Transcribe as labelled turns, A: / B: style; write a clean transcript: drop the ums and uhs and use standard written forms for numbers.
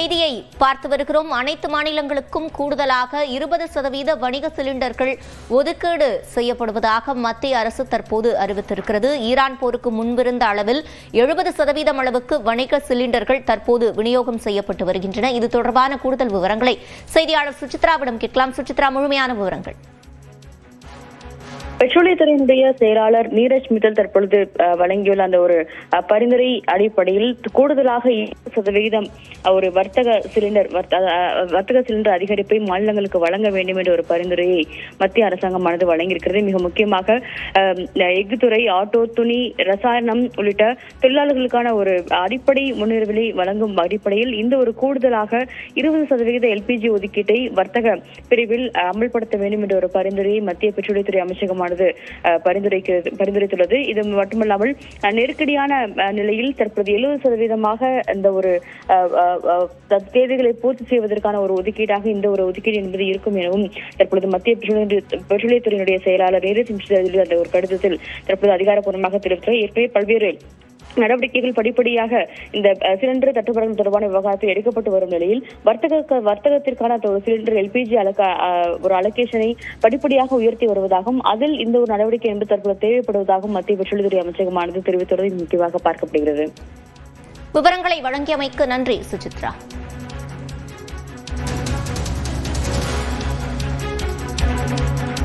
A: செய்தியை பார்த்து வருகிறோம். அனைத்து மாநிலங்களுக்கும் கூடுதலாக 20% வணிக சிலிண்டர்கள் ஒதுக்கீடு செய்யப்படுவதாக மத்திய அரசு தற்போது அறிவித்திருக்கிறது. ஈரான் போருக்கு முன்பிருந்த அளவில் 70% அளவுக்கு வணிக சிலிண்டர்கள் தற்போது விநியோகம் செய்யப்பட்டு வருகின்றன. இது தொடர்பான கூடுதல் விவரங்களை செய்தியாளர் சுசித்ராவிடம் கேட்கலாம். சுசித்ரா, முழுமையான விவரங்கள்.
B: பெட்ரோலியத்துறையினுடைய செயலாளர் நீரஜ் மித்தல் தற்பொழுது வழங்கியுள்ள அந்த ஒரு பரிந்துரை அடிப்படையில் கூடுதலாக 20% ஒரு வர்த்தக சிலிண்டர் அதிகரிப்பை மாநிலங்களுக்கு வழங்க வேண்டும் என்ற ஒரு பரிந்துரையை மத்திய அரசாங்கமானது வழங்கியிருக்கிறது. மிக முக்கியமாக எஃகு துறை, ஆட்டோ, துணி, ரசாயனம் உள்ளிட்ட தொழிலாளர்களுக்கான ஒரு அடிப்படை முன்னுரிமை வழங்கும் அடிப்படையில் இந்த ஒரு கூடுதலாக 20% எல்பிஜி ஒதுக்கீட்டை வர்த்தக பிரிவில் அமல்படுத்த வேண்டும் என்ற ஒரு பரிந்துரையை மத்திய பெட்ரோலியத்துறை அமைச்சகமான பரிந்துரைத்துள்ளது. இது மட்டுமல்லாமல் நெருக்கடியான நிலையில் தற்போது 70% இந்த ஒரு தேவைகளை பூர்த்தி செய்வதற்கான ஒரு ஒதுக்கீடாக இந்த ஒரு ஒதுக்கீடு என்பது இருக்கும் எனவும் தற்பொழுது மத்திய பெட்ரோலியத்துறையினுடைய செயலாளர் நீரஜ் மித்தல் அந்த ஒரு கடிதத்தில் தற்போது அதிகாரப்பூர்வமாக தெரிவித்தார். ஏற்கனவே பல்வேறு நடவடிக்கைகள் படிப்படியாக இந்த சிலிண்டர் தட்டுப்பாடு தொடர்பான விவகாரத்தில் எடுக்கப்பட்டு வரும் நிலையில் வர்த்தகத்திற்கான சிலிண்டர் எல்பிஜி ஒரு அலோகேஷனை படிப்படியாக உயர்த்தி வருவதாகவும் அதில் இந்த ஒரு நடவடிக்கை என்பது தற்போது தேவைப்படுவதாகவும் மத்திய பெட்ரோலியத்துறை அமைச்சகமானது தெரிவித்துள்ளது முக்கியமாக பார்க்கப்படுகிறது.
A: விவரங்களை வழங்கியமைக்கு நன்றி சுசித்ரா.